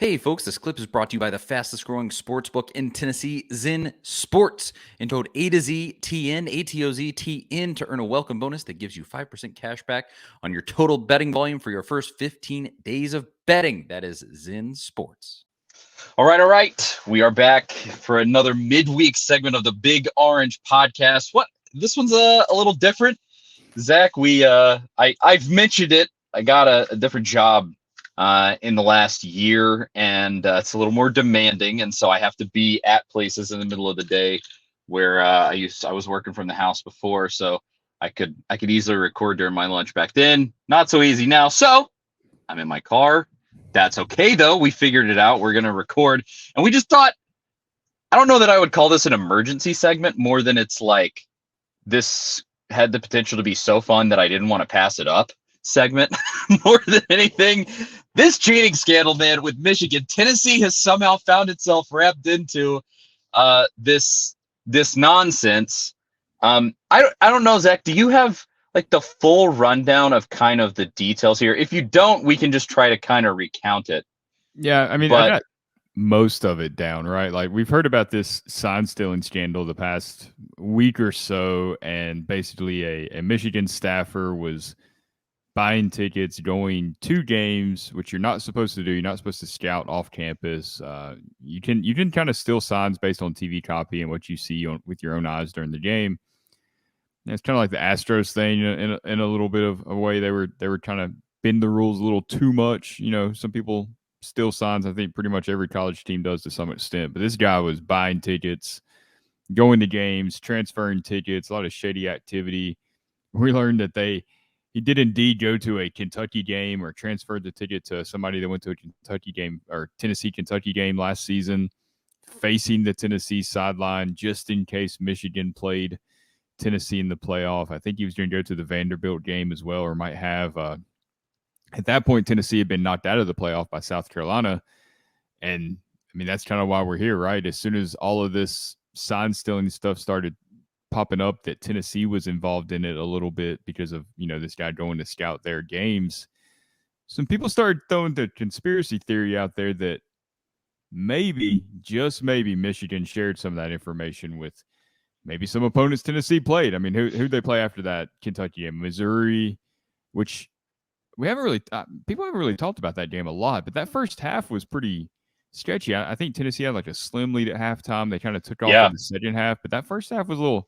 Hey folks, this clip is brought to you by the fastest growing sports book in Tennessee, Zen Sports. Enter code A to Z TN, ATOZ TN to earn a welcome bonus that gives you 5% cash back on your total betting volume for your first 15 days of betting. That is Zen Sports. All right. We are back for another midweek segment of the Big Orange Podcast. This one's a little different. Zach, I've mentioned it. I got a different job in the last year, and it's a little more demanding, and so I have to be at places in the middle of the day where I was working from the house before, so I could easily record during my lunch back then. Not so easy now. So I'm in my car. That's okay though. We figured it out. We're gonna record, and we just thought, I don't know that I would call this an emergency segment more than it's like this had the potential to be so fun that I didn't want to pass it up segment more than anything. This cheating scandal, man, with Michigan, Tennessee has somehow found itself wrapped into this nonsense. I don't know, Zach. Do you have like the full rundown of kind of the details here? If you don't, we can just try to kind of recount it. Yeah, I mean, But I got most of it down, right? Like we've heard about this sign stealing scandal the past week or so, and basically a Michigan staffer was buying tickets, going to games, which you're not supposed to do. You're not supposed to scout off campus. You can kind of steal signs based on TV copy and what you see with your own eyes during the game. And it's kind of like the Astros thing in a little bit of a way. They were trying to bend the rules a little too much. You know, some people steal signs. I think pretty much every college team does to some extent. But this guy was buying tickets, going to games, transferring tickets, a lot of shady activity. We learned that he did indeed go to a Kentucky game or transferred the ticket to somebody that went to a Kentucky game or Tennessee-Kentucky game last season, facing the Tennessee sideline just in case Michigan played Tennessee in the playoff. I think he was going to go to the Vanderbilt game as well, or might have. At that point, Tennessee had been knocked out of the playoff by South Carolina. And, I mean, that's kind of why we're here, right? As soon as all of this sign stealing stuff started popping up, that Tennessee was involved in it a little bit because of, you know, this guy going to scout their games. Some people started throwing the conspiracy theory out there that maybe, just maybe, Michigan shared some of that information with maybe some opponents Tennessee played. I mean, who'd they play after that Kentucky game? Missouri, which we haven't really people haven't really talked about that game a lot, but that first half was pretty sketchy. I think Tennessee had like a slim lead at halftime. They kind of took off in the second half, but that first half was a little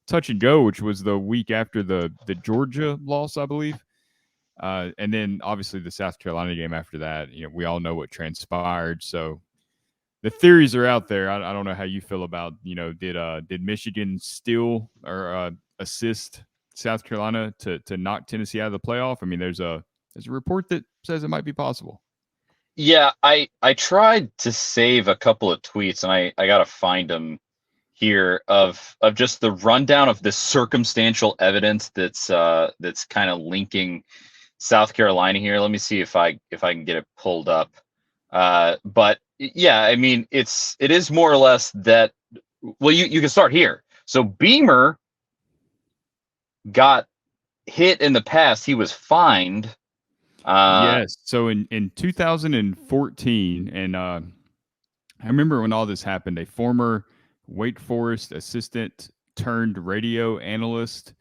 touch and go, which was the week after the Georgia loss, I believe. And then obviously the South Carolina game after that. You know, we all know what transpired. So the theories are out there. I don't know how you feel about, you know, did Michigan steal or assist South Carolina to knock Tennessee out of the playoff? I mean, there's a report that says it might be possible. Yeah, I tried to save a couple of tweets, and I got to find them here of just the rundown of the circumstantial evidence that's kind of linking South Carolina here. Let me see if I can get it pulled up. But yeah, I mean, it is more or less that. Well, you can start here. So Beamer got hit in the past. He was fined. Yes. So in 2014, and I remember when all this happened, a former Wake Forest assistant turned radio analyst.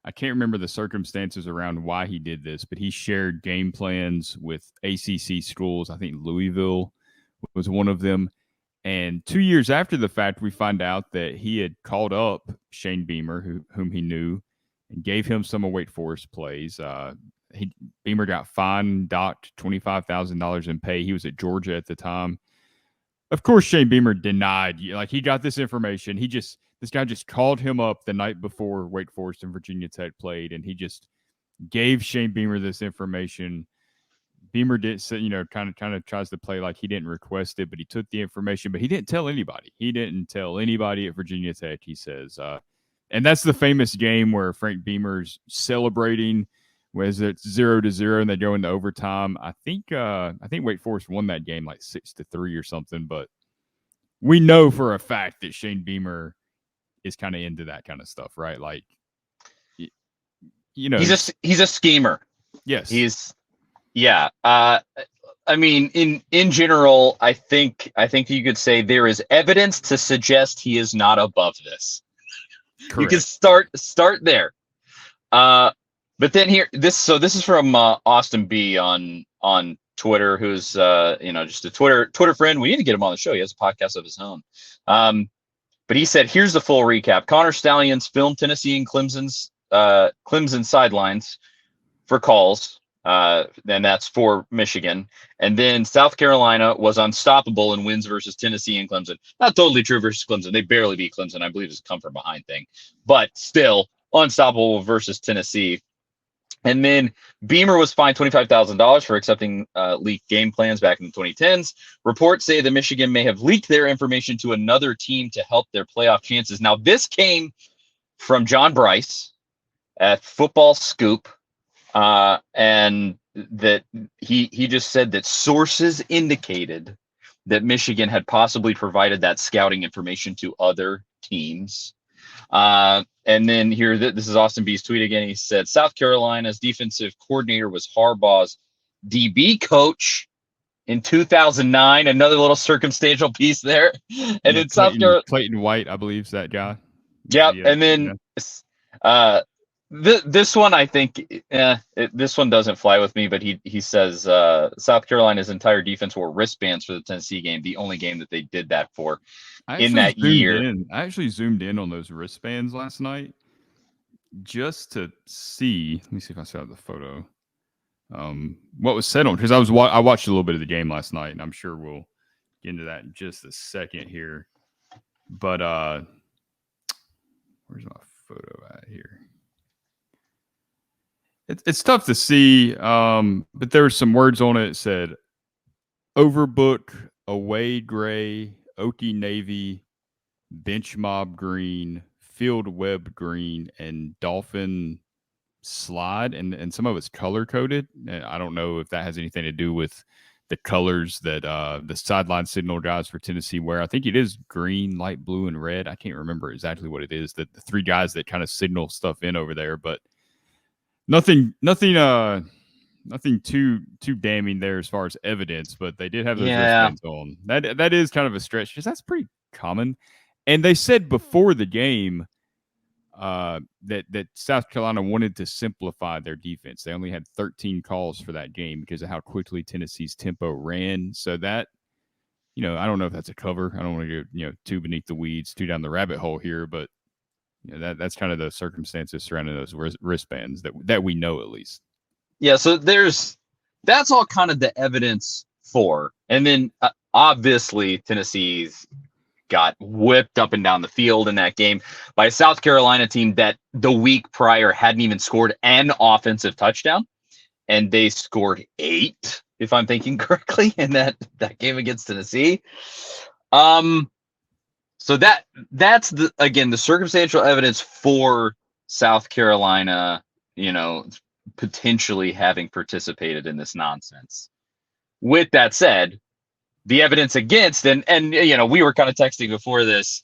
I can't remember the circumstances around why he did this, but he shared game plans with ACC schools. I think Louisville was one of them. And 2 years after the fact, we find out that he had called up Shane Beamer, whom he knew, and gave him some of Wake Forest plays. Beamer got fined, docked $25,000 in pay. He was at Georgia at the time. Of course, Shane Beamer denied. Like, he got this information. This guy just called him up the night before Wake Forest and Virginia Tech played, and he just gave Shane Beamer this information. Beamer did, you know, kind of tries to play like he didn't request it, but he took the information, but he didn't tell anybody. He didn't tell anybody at Virginia Tech, he says. And that's the famous game where Frank Beamer's celebrating, was it's 0-0 and they go into overtime. I think Wake Forest won that game like 6-3 or something, but we know for a fact that Shane Beamer is kind of into that kind of stuff, right? Like, you know, he's a schemer. Yes. He's, yeah. I I mean, in general, I think you could say there is evidence to suggest he is not above this. You can Correct. start there. But then this is from Austin B on Twitter, who's just a Twitter friend. We need to get him on the show. He has a podcast of his own. But he said, here's the full recap. Connor Stallions filmed Tennessee and Clemson sidelines for calls. And that's for Michigan. And then South Carolina was unstoppable in wins versus Tennessee and Clemson. Not totally true versus Clemson. They barely beat Clemson. I believe it's a come from behind thing. But still, unstoppable versus Tennessee. And then Beamer was fined $25,000 for accepting leaked game plans back in the 2010s. Reports say that Michigan may have leaked their information to another team to help their playoff chances. Now, this came from John Bryce at Football Scoop, and that he just said that sources indicated that Michigan had possibly provided that scouting information to other teams. And then here, this is Austin B's tweet again. He said, South Carolina's defensive coordinator was Harbaugh's DB coach in 2009. Another little circumstantial piece there. And in South Carolina, Clayton White, I believe, is that guy. Yep. And then this one, I think, this one doesn't fly with me, but he says South Carolina's entire defense wore wristbands for the Tennessee game, the only game that they did that for in that year. I actually zoomed in on those wristbands last night just to see. Let me see if I saw the photo. What was said on, because I watched a little bit of the game last night, and I'm sure we'll get into that in just a second here. But where's my photo at here? It's tough to see, but there were some words on it. It said overbook, away gray, oaky navy, bench mob green, field web green, and dolphin slide, and some of it's color coded. I don't know if that has anything to do with the colors that the sideline signal guys for Tennessee wear. I think it is green, light blue, and red. I can't remember exactly what it is, that the three guys that kind of signal stuff in over there, but nothing too damning there as far as evidence, but they did have those wristbands on. That is kind of a stretch, because that's pretty common. And they said before the game that South Carolina wanted to simplify their defense. They only had 13 calls for that game because of how quickly Tennessee's tempo ran. So that, I don't know if that's a cover. I don't want to go, too beneath the weeds, too down the rabbit hole here, but that's kind of the circumstances surrounding those wristbands that we know, at least. Yeah, so that's all kind of the evidence for. And then obviously Tennessee's got whipped up and down the field in that game by a South Carolina team that the week prior hadn't even scored an offensive touchdown. And they scored 8, if I'm thinking correctly, in that game against Tennessee. So that's the circumstantial evidence for South Carolina, potentially having participated in this nonsense. With that said, the evidence against, and we were kind of texting before this,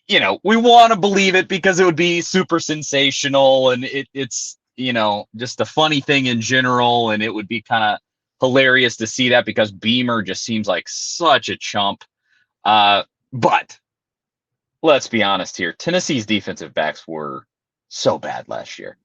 we want to believe it because it would be super sensational, and it's just a funny thing in general, and it would be kind of hilarious to see that because Beamer just seems like such a chump. But let's be honest here. Tennessee's defensive backs were so bad last year.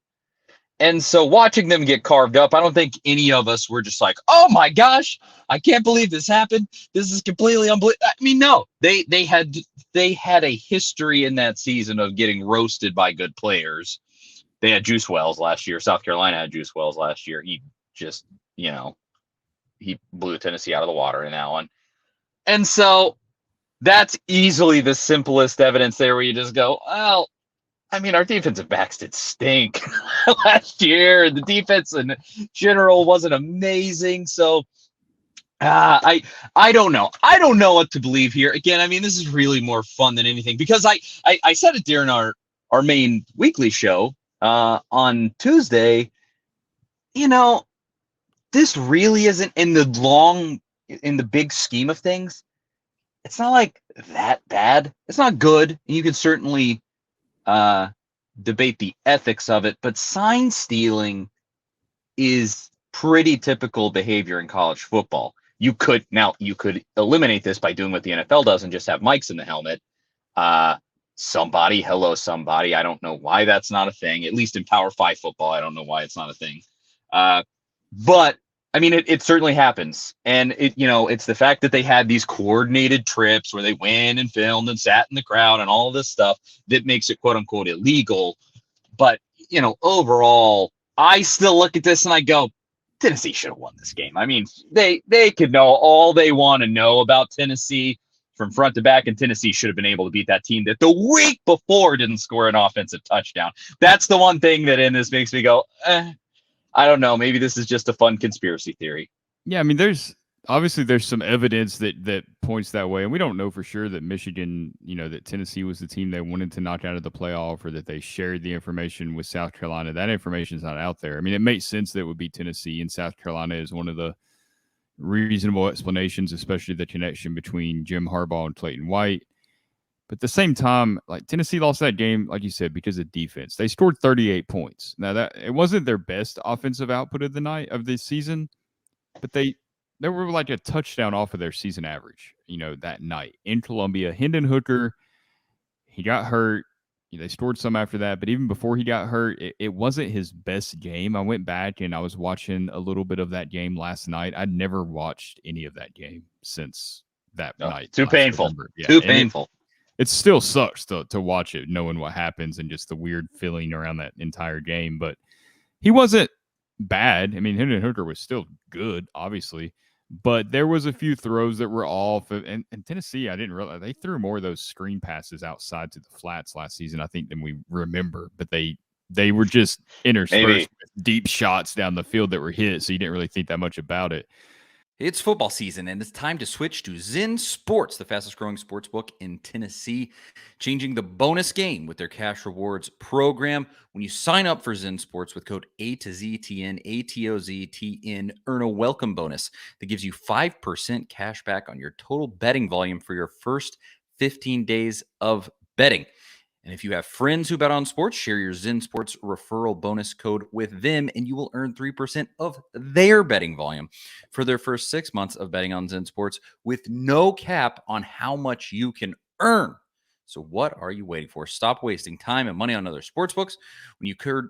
And so watching them get carved up, I don't think any of us were just like, oh my gosh, I can't believe this happened. This is completely unbelievable. I mean, no, they had a history in that season of getting roasted by good players. They had Juice Wells last year. South Carolina had Juice Wells last year. He just, he blew Tennessee out of the water in that one. And so that's easily the simplest evidence there where you just go, well, I mean, our defensive backs did stink last year. The defense in general wasn't amazing. So I don't know. I don't know what to believe here. Again, I mean, this is really more fun than anything because I said it during our main weekly show on Tuesday. This really isn't in the big scheme of things. It's not like that bad. It's not good. And you can certainly debate the ethics of it, but sign stealing is pretty typical behavior in college football. You could eliminate this by doing what the NFL does and just have mics in the helmet. Hello, somebody. I don't know why that's not a thing. At least in Power 5 football, I don't know why it's not a thing. But I mean, it certainly happens. And it's the fact that they had these coordinated trips where they went and filmed and sat in the crowd and all this stuff that makes it quote unquote illegal. But, overall, I still look at this and I go, Tennessee should have won this game. I mean, they could know all they want to know about Tennessee from front to back, and Tennessee should have been able to beat that team that the week before didn't score an offensive touchdown. That's the one thing that in this makes me go, I don't know. Maybe this is just a fun conspiracy theory. Yeah, I mean, there's some evidence that points that way, and we don't know for sure that Michigan, that Tennessee was the team they wanted to knock out of the playoff, or that they shared the information with South Carolina. That information is not out there. I mean, it makes sense that it would be Tennessee, and South Carolina is one of the reasonable explanations, especially the connection between Jim Harbaugh and Clayton White. But at the same time, like, Tennessee lost that game, like you said, because of defense. They scored 38 points. Now, that it wasn't their best offensive output of the season, but they were like a touchdown off of their season average, that night in Columbia. Hendon Hooker, he got hurt. They scored some after that, but even before he got hurt, it wasn't his best game. I went back and I was watching a little bit of that game last night. I'd never watched any of that game since that night. Too painful. Yeah, too painful. It still sucks to watch it, knowing what happens and just the weird feeling around that entire game. But he wasn't bad. I mean, Hendon Hooker was still good, obviously. But there was a few throws that were off. And Tennessee, I didn't realize, they threw more of those screen passes outside to the flats last season, I think, than we remember. But they were just interspersed with deep shots down the field that were hit, so you didn't really think that much about it. It's football season, and it's time to switch to Zen Sports, the fastest-growing sports book in Tennessee, changing the bonus game with their cash rewards program. When you sign up for Zen Sports with code A-to-Z-T-N, A-T-O-Z-T-N, earn a welcome bonus that gives you 5% cash back on your total betting volume for your first 15 days of betting. And if you have friends who bet on sports, share your Zen Sports referral bonus code with them, and you will earn 3% of their betting volume for their first 6 months of betting on Zen Sports with no cap on how much you can earn. So what are you waiting for? Stop wasting time and money on other sports books when you could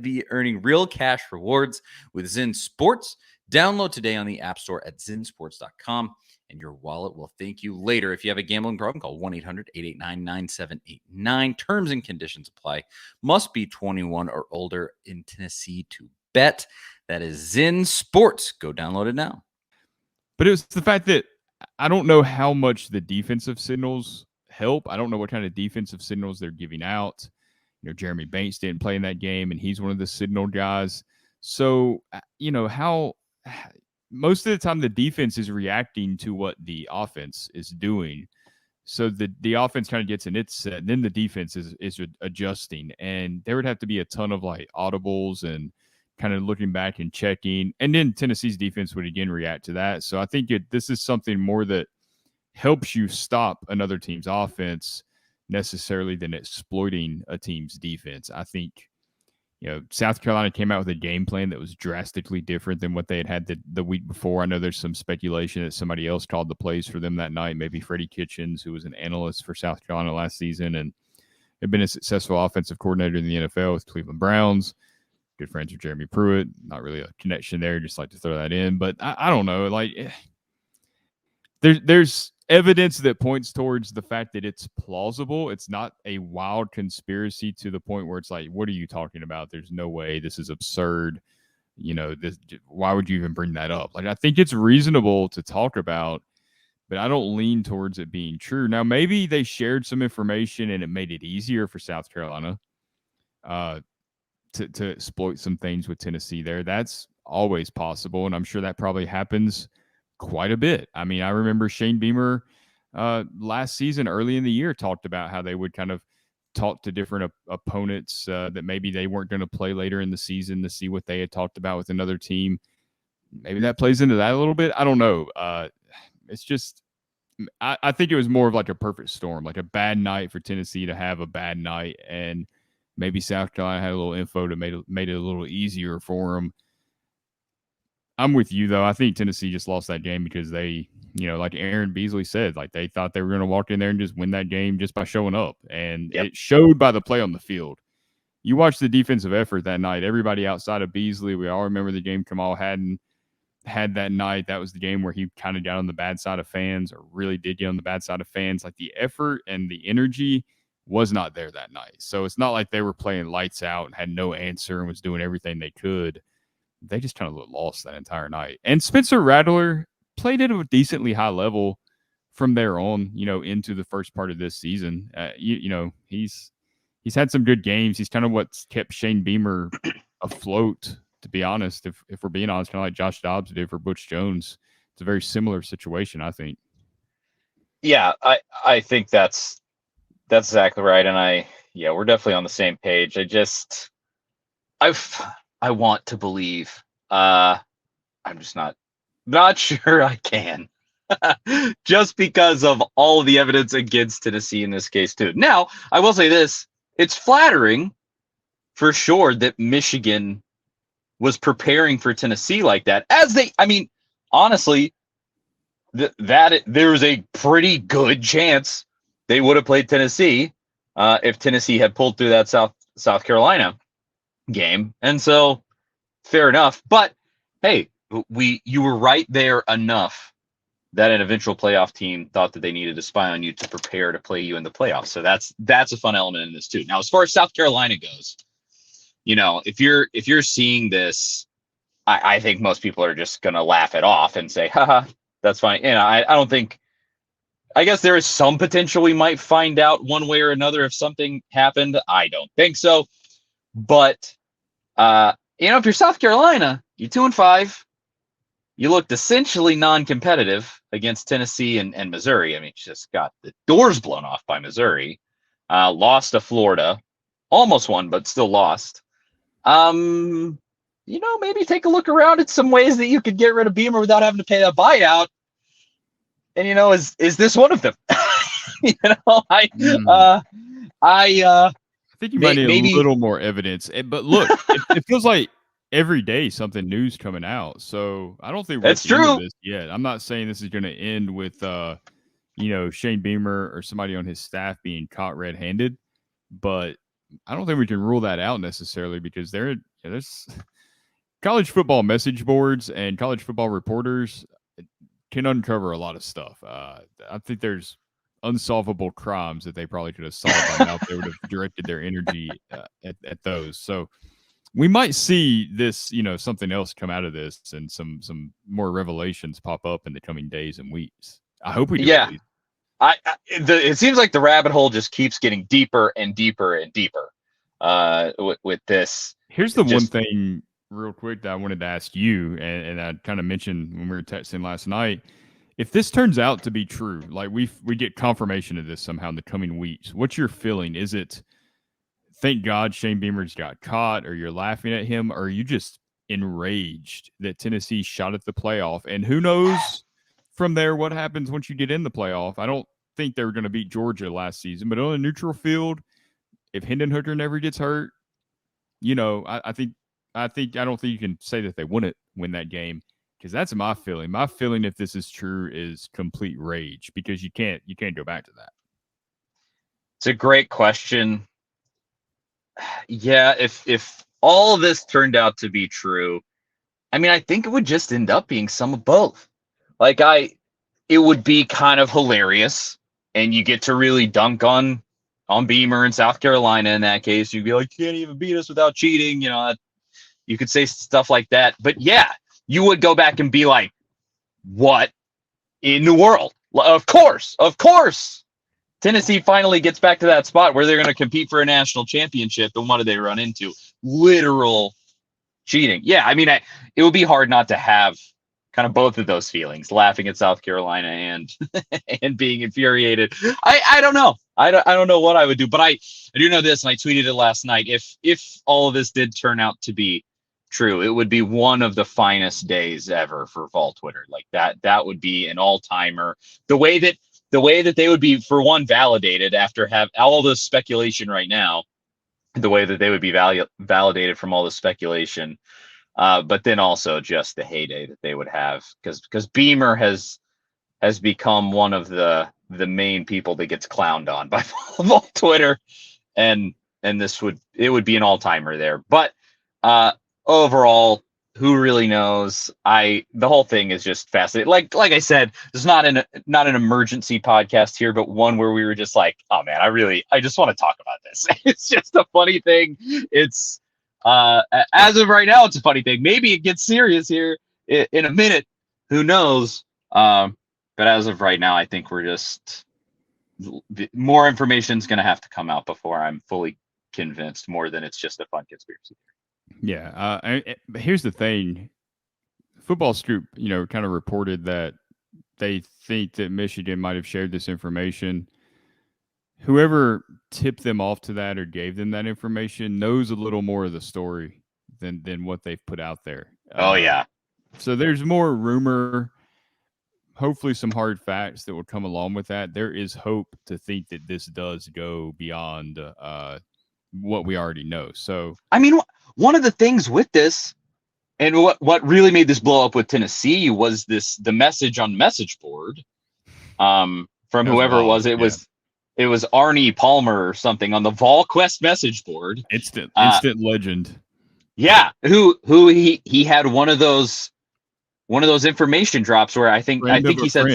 be earning real cash rewards with Zen Sports. Download today on the App Store at zensports.com. And your wallet will thank you later. If you have a gambling problem, call 1-800-889-9789. Terms and conditions apply. Must be 21 or older in Tennessee to bet. That is Zen Sports. Go download it now. But it was the fact that I don't know how much the defensive signals help. I don't know what kind of defensive signals they're giving out. Jeremy Banks didn't play in that game, and he's one of the signal guys. So, how most of the time the defense is reacting to what the offense is doing. So the offense kind of gets in its set, and then the defense is adjusting. And there would have to be a ton of like audibles and kind of looking back and checking. And then Tennessee's defense would again react to that. So I think this is something more that helps you stop another team's offense necessarily than exploiting a team's defense. I think South Carolina came out with a game plan that was drastically different than what they had the week before. I know there's some speculation that somebody else called the plays for them that night, maybe Freddie Kitchens, who was an analyst for South Carolina last season and had been a successful offensive coordinator in the NFL with Cleveland Browns. Good friends with Jeremy Pruitt. Not really a connection there, just like to throw that in. But I don't know. Like, there's evidence that points towards the fact that it's plausible. It's not a wild conspiracy to the point where it's like, what are you talking about? There's no way. This is absurd. Why would you even bring that up? Like, I think it's reasonable to talk about, but I don't lean towards it being true. Now, maybe they shared some information and it made it easier for South Carolina to exploit some things with Tennessee there. That's always possible, and I'm sure that probably happens quite a bit. I mean, I remember Shane Beamer last season, early in the year, talked about how they would kind of talk to different opponents that maybe they weren't going to play later in the season to see what they had talked about with another team. Maybe that plays into that a little bit. I don't know. It's just, I think it was more of like a perfect storm, like a bad night for Tennessee to have a bad night, and maybe South Carolina had a little info to made it a little easier for them. I'm with you though. I think Tennessee just lost that game because they, like Aaron Beasley said, like they thought they were going to walk in there and just win that game just by showing up, and Yep. it showed by the play on the field. You watch the defensive effort that night. Everybody outside of Beasley, we all remember the game Kamal Hadden had that night. That was the game where he kind of got on the bad side of fans, or really did get on the bad side of fans. Like the effort and the energy was not there that night. So it's not like they were playing lights out and had no answer and was doing everything they could. They just kind of looked lost that entire night. And Spencer Rattler played at a decently high level from there on, into the first part of this season. He's had some good games. He's kind of what's kept Shane Beamer afloat, to be honest. If we're being honest, kind of like Josh Dobbs did for Butch Jones. It's a very similar situation, I think. Yeah, I think that's exactly right. And we're definitely on the same page. I want to believe. I'm just not sure I can. Just because of all of the evidence against Tennessee in this case too. Now, I will say this. It's flattering for sure that Michigan was preparing for Tennessee like that. Honestly, that there was a pretty good chance they would have played Tennessee if Tennessee had pulled through that South Carolina game. And so, fair enough. But hey, you were right there enough that an eventual playoff team thought that they needed to spy on you to prepare to play you in the playoffs. So that's a fun element in this too. Now, as far as South Carolina goes, if you're seeing this, I think most people are just gonna laugh it off and say, haha, that's fine. And I don't think, I guess there is some potential we might find out one way or another if something happened. I don't think so. But if you're South Carolina, you're 2-5. You looked essentially non-competitive against Tennessee and Missouri. I mean, just got the doors blown off by Missouri. Lost to Florida. Almost won, but still lost. Maybe take a look around at some ways that you could get rid of Beamer without having to pay that buyout. And, is this one of them? I think you might need a little more evidence. But look, it feels like every day something new's coming out. So I don't think we're that's true this yet. I'm not saying this is going to end with Shane Beamer or somebody on his staff being caught red-handed, but I don't think we can rule that out necessarily, because there's college football message boards and college football reporters can uncover a lot of stuff. I think there's unsolvable crimes that they probably could have solved by now if they would have directed their energy at those. So we might see this, something else come out of this, and some more revelations pop up in the coming days and weeks. I hope we do. Yeah. It seems like the rabbit hole just keeps getting deeper and deeper and deeper with this. Here's the one thing real quick that I wanted to ask you, and I kind of mentioned when we were texting last night. If this turns out to be true, like we get confirmation of this somehow in the coming weeks, what's your feeling? Is it, thank God Shane Beamer's got caught, or you're laughing at him, or are you just enraged that Tennessee shot at the playoff? And who knows from there what happens once you get in the playoff? I don't think they were going to beat Georgia last season, but on a neutral field, if Hendon Hooker never gets hurt, I don't think you can say that they wouldn't win that game, because that's my feeling. My feeling, if this is true, is complete rage, because you can't go back to that. It's a great question. Yeah, if all of this turned out to be true, I think it would just end up being some of both. It would be kind of hilarious, and you get to really dunk on Beamer in South Carolina in that case. You'd be like, you can't even beat us without cheating. You could say stuff like that. But yeah, you would go back and be like, what in the world? Of course. Tennessee finally gets back to that spot where they're going to compete for a national championship. And what do they run into? Literal cheating. Yeah, it would be hard not to have kind of both of those feelings, laughing at South Carolina and being infuriated. I don't know. I don't know what I would do, but I do know this, and I tweeted it last night. If all of this did turn out to be true, it would be one of the finest days ever for Vol Twitter. Like that would be an all-timer. The way that they would be, for one, validated after have all this speculation right now, the way that they would be validated from all the speculation but then also just the heyday that they would have, because Beamer has become one of the main people that gets clowned on by Vol Twitter, and it would be an all-timer there. But overall, who really knows? The whole thing is just fascinating. Like I said, it's not an emergency podcast here, but one where we were just like, oh man, I just want to talk about this. It's just a funny thing. It's as of right now, it's a funny thing. Maybe it gets serious here in a minute. Who knows? But as of right now, I think we're just more information is going to have to come out before I'm fully convinced, more than it's just a fun conspiracy. Yeah. Here's the thing. Football Scoop, kind of reported that they think that Michigan might have shared this information. Whoever tipped them off to that or gave them that information knows a little more of the story than what they've put out there. Oh, yeah. So there's more rumor, hopefully some hard facts that will come along with that. There is hope to think that this does go beyond what we already know. So, I mean, one of the things with this, and what really made this blow up with Tennessee was the message on message board from whoever it was. It was Arnie Palmer or something on the VolQuest message board. Instant legend. Yeah, who he had one of those information drops where I think he said,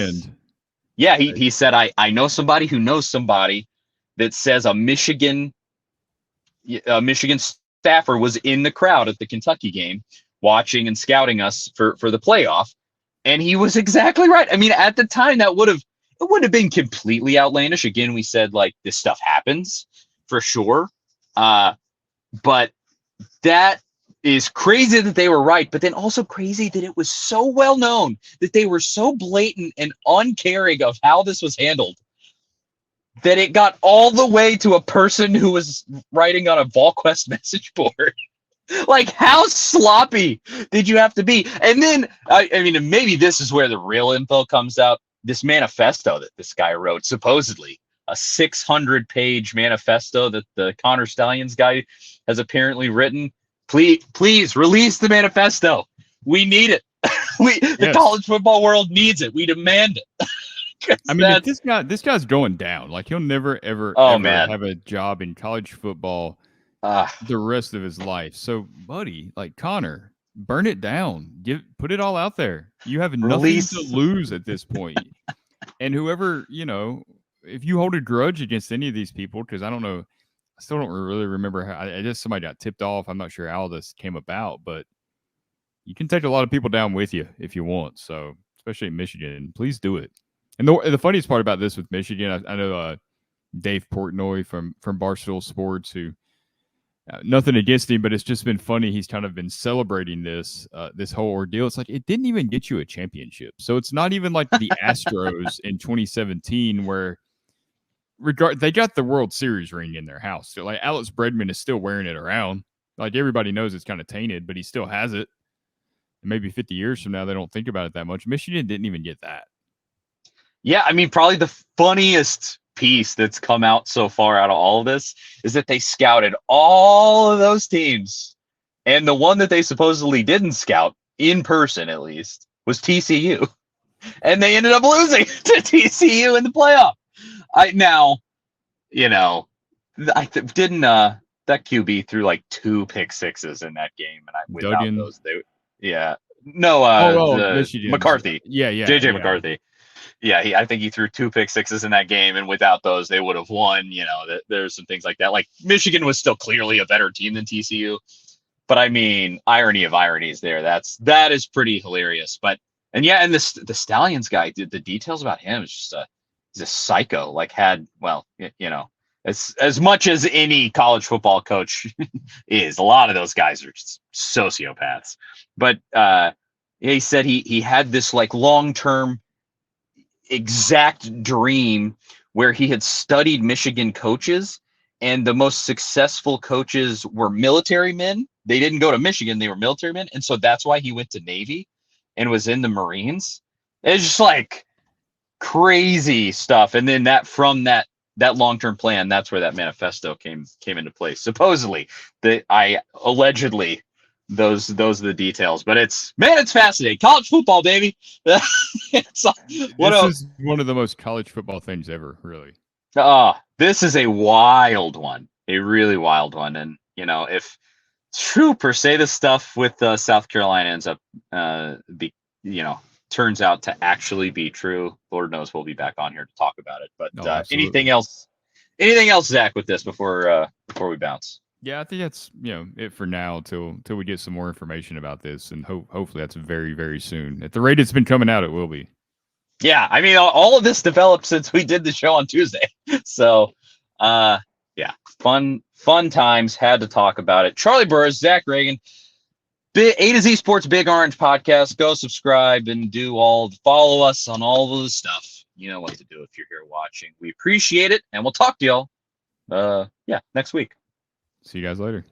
yeah, he said, I know somebody who knows somebody that says a Michigan staffer was in the crowd at the Kentucky game watching and scouting us for the playoff. And he was exactly right. I mean, at the time it wouldn't have been completely outlandish. Again, we said like this stuff happens for sure. But that is crazy that they were right, but then also crazy that it was so well known, that they were so blatant and uncaring of how this was handled, that it got all the way to a person who was writing on a VolQuest message board. Like, how sloppy did you have to be? And then, I mean, maybe this is where the real info comes out. This manifesto that this guy wrote, supposedly a 600-page manifesto that the Connor Stallions guy has apparently written. Please release the manifesto. We need it. The college football world needs it. We demand it. I mean, if this guy's going down. Like, he'll never ever have a job in college football the rest of his life. So, buddy, like Connor, burn it down. Put it all out there. You have nothing to lose at this point. And whoever, if you hold a grudge against any of these people, because I don't know, I still don't really remember how. I guess somebody got tipped off. I'm not sure how this came about, but you can take a lot of people down with you if you want. So, especially in Michigan, please do it. And the funniest part about this with Michigan, I know Dave Portnoy from Barstool Sports, who nothing against him, but it's just been funny. He's kind of been celebrating this whole ordeal. It's like, it didn't even get you a championship. So it's not even like the Astros in 2017 where they got the World Series ring in their house. So like Alex Bregman is still wearing it around. Like, everybody knows it's kind of tainted, but he still has it. And maybe 50 years from now, they don't think about it that much. Michigan didn't even get that. Yeah, I mean, probably the funniest piece that's come out so far out of all of this is that they scouted all of those teams, and the one that they supposedly didn't scout, in person at least, was TCU, and they ended up losing to TCU in the playoff. Didn't that QB threw like 2 pick sixes in that game, and without those, McCarthy, JJ McCarthy. Yeah, I think he threw 2 pick sixes in that game, and without those, they would have won. There's some things like that. Like, Michigan was still clearly a better team than TCU, but I mean, irony of ironies there. That is pretty hilarious. But and the Stallions guy, the details about him is just he's a psycho. Like, as much as any college football coach is, a lot of those guys are just sociopaths. But he said he had this like long-term exact dream where he had studied Michigan coaches, and the most successful coaches were military men. They didn't go to Michigan, they were military men. And so that's why he went to Navy and was in the Marines. It's just like crazy stuff. And then from that long-term plan, that's where that manifesto came into place. Supposedly, allegedly, those are the details. But it's fascinating. College football, baby. It's, This is one of the most college football things ever, really. This is a wild one, a really wild one. And if true per se, this stuff with South Carolina ends up turns out to actually be true, Lord knows we'll be back on here to talk about it. But anything else, Zach, with this before we bounce? Yeah, I think that's it for now till we get some more information about this, and hopefully that's very, very soon. At the rate it's been coming out, it will be. Yeah, I mean, all of this developed since we did the show on Tuesday, so yeah, fun times. Had to talk about it. Charlie Burris, Zach Reagan, A to Z Sports Big Orange Podcast. Go subscribe and follow us on all of the stuff. You know what to do if you're here watching. We appreciate it, and we'll talk to y'all next week. See you guys later.